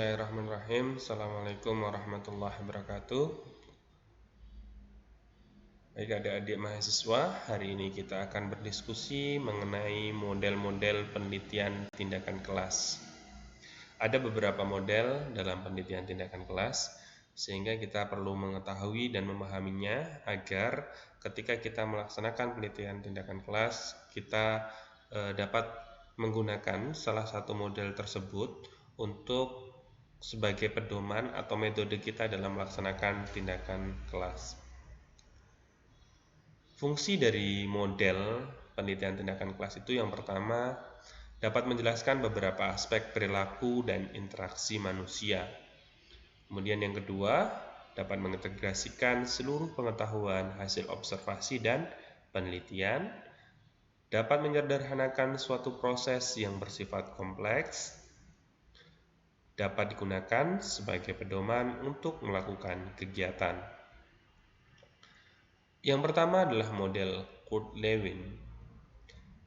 Bismillahirrahmanirrahim. Assalamualaikum warahmatullahi wabarakatuh. Baik adik-adik mahasiswa, hari ini kita akan berdiskusi mengenai model-model penelitian tindakan kelas. Ada beberapa model dalam penelitian tindakan kelas, sehingga kita perlu mengetahui dan memahaminya agar ketika kita melaksanakan penelitian tindakan kelas, kita dapat menggunakan salah satu model tersebut untuk sebagai pedoman atau metode kita dalam melaksanakan tindakan kelas. Fungsi dari model penelitian tindakan kelas itu yang pertama dapat menjelaskan beberapa aspek perilaku dan interaksi manusia. Kemudian yang kedua dapat mengintegrasikan seluruh pengetahuan hasil observasi dan penelitian, dapat menyederhanakan suatu proses yang bersifat kompleks, dapat digunakan sebagai pedoman untuk melakukan kegiatan. Yang pertama adalah model Kurt-Lewin.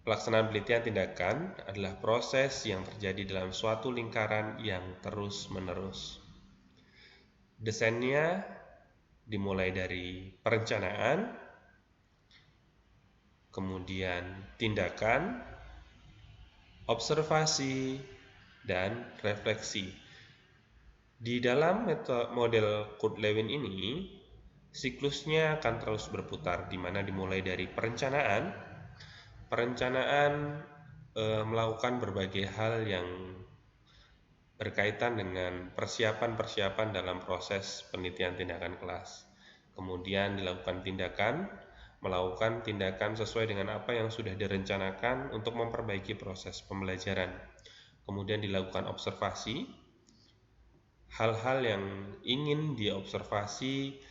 Pelaksanaan penelitian tindakan adalah proses yang terjadi dalam suatu lingkaran yang terus-menerus. Desainnya dimulai dari perencanaan, kemudian tindakan, observasi, dan refleksi. Di dalam model Kurt-Lewin ini, siklusnya akan terus berputar, di mana dimulai dari perencanaan melakukan berbagai hal yang berkaitan dengan persiapan-persiapan dalam proses penelitian tindakan kelas. Kemudian dilakukan tindakan, melakukan tindakan sesuai dengan apa yang sudah direncanakan untuk memperbaiki proses pembelajaran. Kemudian dilakukan observasi, hal-hal yang ingin diobservasi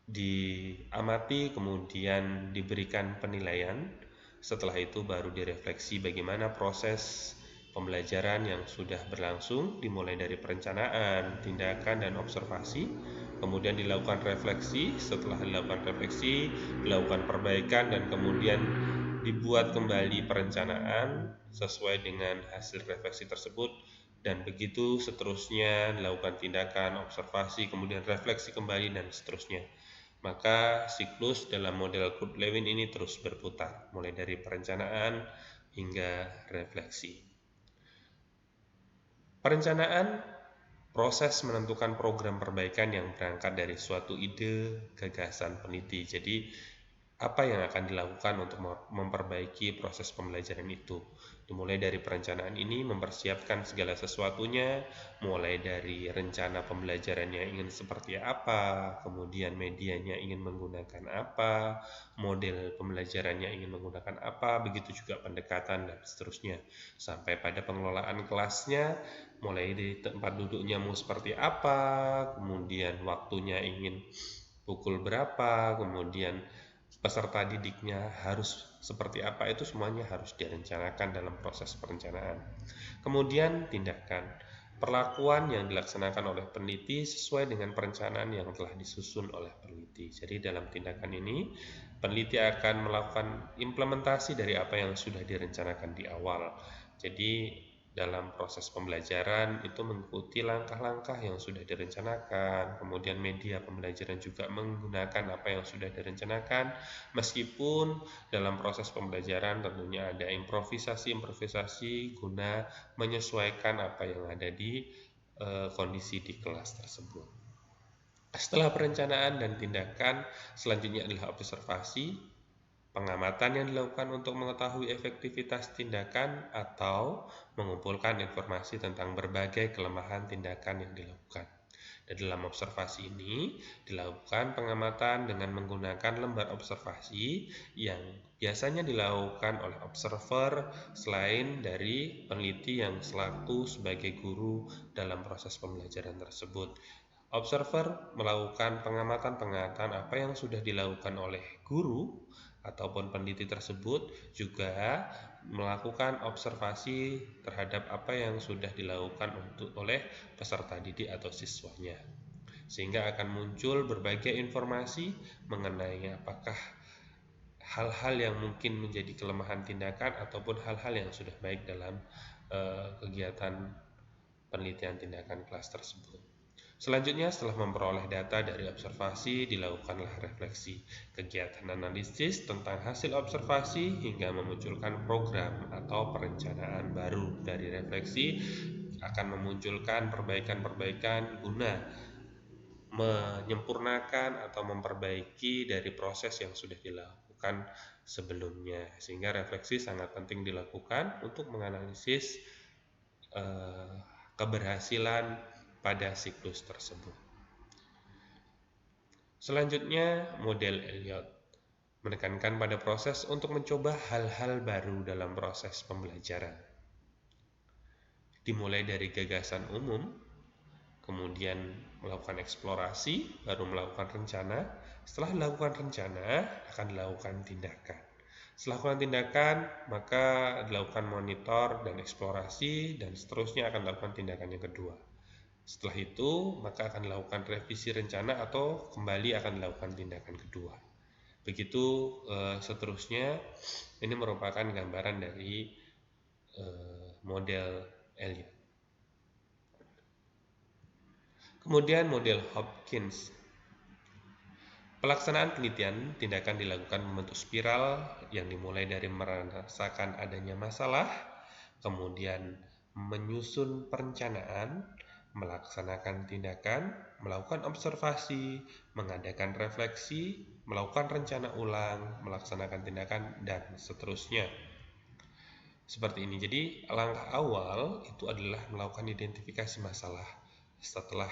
diamati, kemudian diberikan penilaian. Setelah itu baru direfleksi bagaimana proses pembelajaran yang sudah berlangsung, dimulai dari perencanaan, tindakan, dan observasi. Kemudian dilakukan refleksi, setelah dilakukan refleksi, dilakukan perbaikan, dan kemudian dibuat kembali perencanaan sesuai dengan hasil refleksi tersebut, dan begitu seterusnya, dilakukan tindakan, observasi, kemudian refleksi kembali, dan seterusnya. Maka siklus dalam model Kurt-Lewin ini terus berputar, mulai dari perencanaan hingga refleksi. Perencanaan proses menentukan program perbaikan yang berangkat dari suatu ide, gagasan peneliti. Jadi, apa yang akan dilakukan untuk memperbaiki proses pembelajaran itu. Dimulai dari perencanaan ini mempersiapkan segala sesuatunya, mulai dari rencana pembelajarannya ingin seperti apa, kemudian medianya ingin menggunakan apa, model pembelajarannya ingin menggunakan apa, begitu juga pendekatan dan seterusnya. Sampai pada pengelolaan kelasnya, mulai dari tempat duduknya mau seperti apa, kemudian waktunya ingin pukul berapa, kemudian peserta didiknya harus seperti apa, itu semuanya harus direncanakan dalam proses perencanaan. Kemudian tindakan, perlakuan yang dilaksanakan oleh peneliti sesuai dengan perencanaan yang telah disusun oleh peneliti. Jadi dalam tindakan ini, peneliti akan melakukan implementasi dari apa yang sudah direncanakan di awal. Jadi dalam proses pembelajaran itu mengikuti langkah-langkah yang sudah direncanakan, kemudian media pembelajaran juga menggunakan apa yang sudah direncanakan, meskipun dalam proses pembelajaran tentunya ada improvisasi guna menyesuaikan apa yang ada di kondisi di kelas tersebut. Setelah perencanaan dan tindakan, selanjutnya adalah observasi, pengamatan yang dilakukan untuk mengetahui efektivitas tindakan atau mengumpulkan informasi tentang berbagai kelemahan tindakan yang dilakukan. Dan dalam observasi ini dilakukan pengamatan dengan menggunakan lembar observasi yang biasanya dilakukan oleh observer selain dari peneliti yang selaku sebagai guru dalam proses pembelajaran tersebut. Observer melakukan pengamatan-pengamatan apa yang sudah dilakukan oleh guru ataupun peneliti tersebut, juga melakukan observasi terhadap apa yang sudah dilakukan oleh peserta didik atau siswanya, sehingga akan muncul berbagai informasi mengenai apakah hal-hal yang mungkin menjadi kelemahan tindakan ataupun hal-hal yang sudah baik dalam kegiatan penelitian tindakan kelas tersebut. Selanjutnya, setelah memperoleh data dari observasi, dilakukanlah refleksi, kegiatan analisis tentang hasil observasi hingga memunculkan program atau perencanaan baru. Dari refleksi akan memunculkan perbaikan-perbaikan guna menyempurnakan atau memperbaiki dari proses yang sudah dilakukan sebelumnya. Sehingga refleksi sangat penting dilakukan untuk menganalisis keberhasilan pada siklus tersebut. Selanjutnya, model Elliott menekankan pada proses untuk mencoba hal-hal baru dalam proses pembelajaran. Dimulai dari gagasan umum, kemudian melakukan eksplorasi, baru melakukan rencana. Setelah dilakukan rencana, akan dilakukan tindakan. Setelah dilakukan tindakan, maka dilakukan monitor dan eksplorasi, dan seterusnya akan dilakukan tindakan yang kedua. Setelah itu, maka akan dilakukan revisi rencana atau kembali akan dilakukan tindakan kedua. Begitu seterusnya. Ini merupakan gambaran dari model Elliott. Kemudian model Hopkins. Pelaksanaan penelitian tindakan dilakukan membentuk spiral yang dimulai dari merasakan adanya masalah, kemudian menyusun perencanaan, melaksanakan tindakan, melakukan observasi, mengadakan refleksi, melakukan rencana ulang, melaksanakan tindakan, dan seterusnya. Seperti ini. Jadi langkah awal itu adalah melakukan identifikasi masalah. Setelah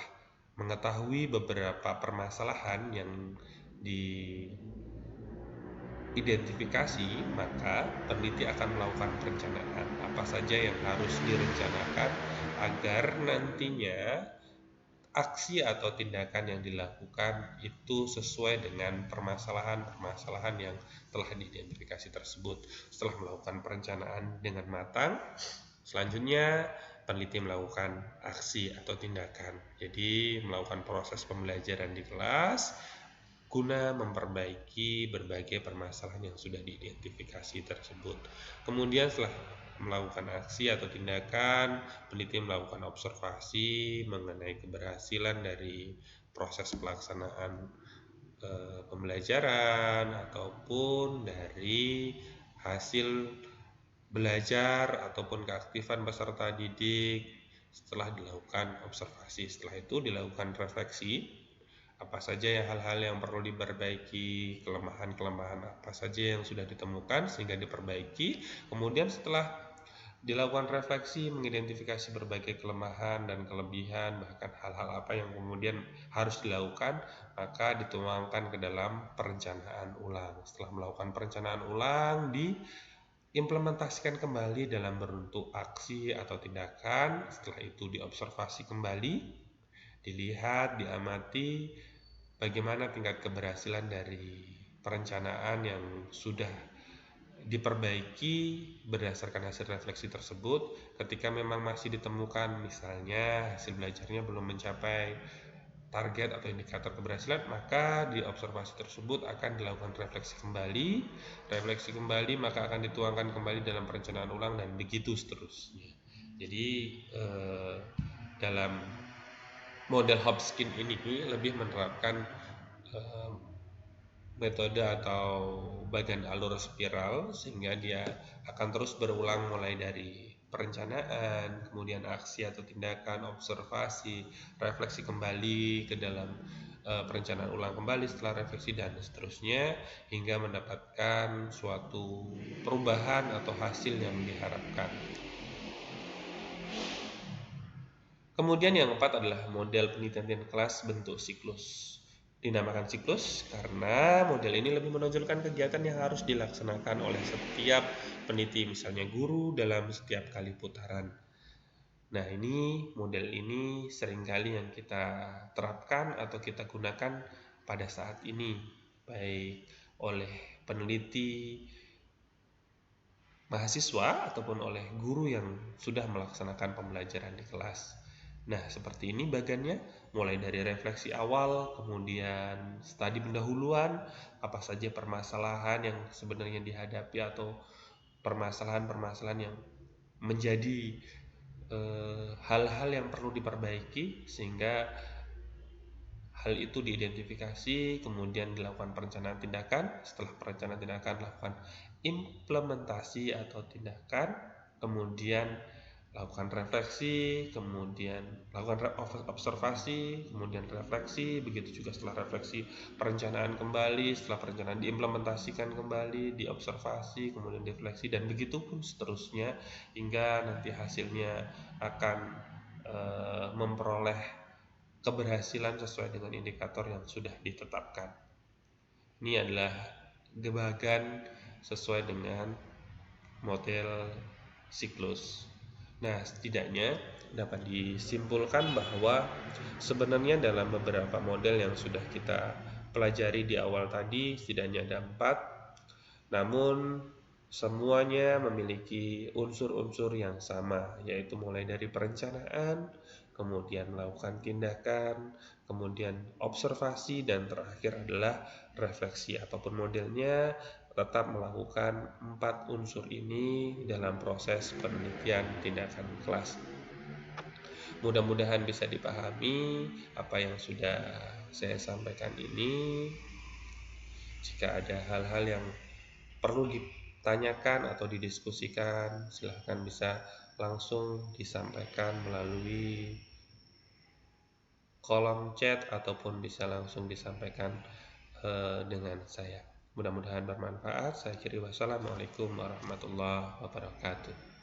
mengetahui beberapa permasalahan yang diidentifikasi, maka peneliti akan melakukan perencanaan apa saja yang harus direncanakan agar nantinya aksi atau tindakan yang dilakukan itu sesuai dengan permasalahan-permasalahan yang telah diidentifikasi tersebut. Setelah melakukan perencanaan dengan matang, selanjutnya peneliti melakukan aksi atau tindakan. Jadi melakukan proses pembelajaran di kelas guna memperbaiki berbagai permasalahan yang sudah diidentifikasi tersebut. Kemudian setelah melakukan aksi atau tindakan, peneliti melakukan observasi mengenai keberhasilan dari proses pelaksanaan pembelajaran ataupun dari hasil belajar ataupun keaktifan peserta didik setelah dilakukan observasi. Setelah itu dilakukan refleksi, apa saja hal-hal yang perlu diperbaiki, kelemahan-kelemahan apa saja yang sudah ditemukan sehingga diperbaiki. Kemudian setelah dilakukan refleksi, mengidentifikasi berbagai kelemahan dan kelebihan, bahkan hal-hal apa yang kemudian harus dilakukan, maka dituangkan ke dalam perencanaan ulang. Setelah melakukan perencanaan ulang, diimplementasikan kembali dalam bentuk aksi atau tindakan. Setelah itu diobservasi kembali, dilihat, diamati bagaimana tingkat keberhasilan dari perencanaan yang sudah diperbaiki berdasarkan hasil refleksi tersebut. Ketika memang masih ditemukan misalnya hasil belajarnya belum mencapai target atau indikator keberhasilan, maka di observasi tersebut akan dilakukan refleksi kembali, maka akan dituangkan kembali dalam perencanaan ulang dan begitu seterusnya. Jadi dalam model Hopkins ini lebih menerapkan metode atau bagian alur spiral sehingga dia akan terus berulang mulai dari perencanaan, kemudian aksi atau tindakan, observasi, refleksi kembali ke dalam perencanaan ulang kembali setelah refleksi dan seterusnya hingga mendapatkan suatu perubahan atau hasil yang diharapkan. Kemudian yang keempat adalah model penelitian kelas bentuk siklus. Dinamakan siklus karena model ini lebih menonjolkan kegiatan yang harus dilaksanakan oleh setiap peneliti, misalnya guru dalam setiap kali putaran. Nah, ini model ini seringkali yang kita terapkan atau kita gunakan pada saat ini, baik oleh peneliti mahasiswa ataupun oleh guru yang sudah melaksanakan pembelajaran di kelas. Nah, seperti ini bagannya, mulai dari refleksi awal, kemudian studi pendahuluan, apa saja permasalahan yang sebenarnya dihadapi atau permasalahan-permasalahan yang menjadi hal-hal yang perlu diperbaiki, sehingga hal itu diidentifikasi, kemudian dilakukan perencanaan tindakan. Setelah perencanaan tindakan, lakukan implementasi atau tindakan, kemudian lakukan refleksi, kemudian lakukan observasi, kemudian refleksi. Begitu juga setelah refleksi, perencanaan kembali. Setelah perencanaan, diimplementasikan kembali, diobservasi, kemudian refleksi, dan begitu pun seterusnya, hingga nanti hasilnya akan memperoleh keberhasilan sesuai dengan indikator yang sudah ditetapkan. Ini adalah gebagan sesuai dengan model siklus. Nah, setidaknya dapat disimpulkan bahwa sebenarnya dalam beberapa model yang sudah kita pelajari di awal tadi, setidaknya ada 4, namun semuanya memiliki unsur-unsur yang sama, yaitu mulai dari perencanaan, kemudian melakukan tindakan, kemudian observasi, dan terakhir adalah refleksi. Apapun modelnya, tetap melakukan 4 unsur ini dalam proses penelitian tindakan kelas. Mudah-mudahan bisa dipahami apa yang sudah saya sampaikan ini. Jika ada hal-hal yang perlu ditanyakan atau didiskusikan, silahkan bisa langsung disampaikan melalui kolom chat ataupun bisa langsung disampaikan dengan saya. Mudah-mudahan bermanfaat. Saya akhiri, wassalamualaikum warahmatullahi wabarakatuh.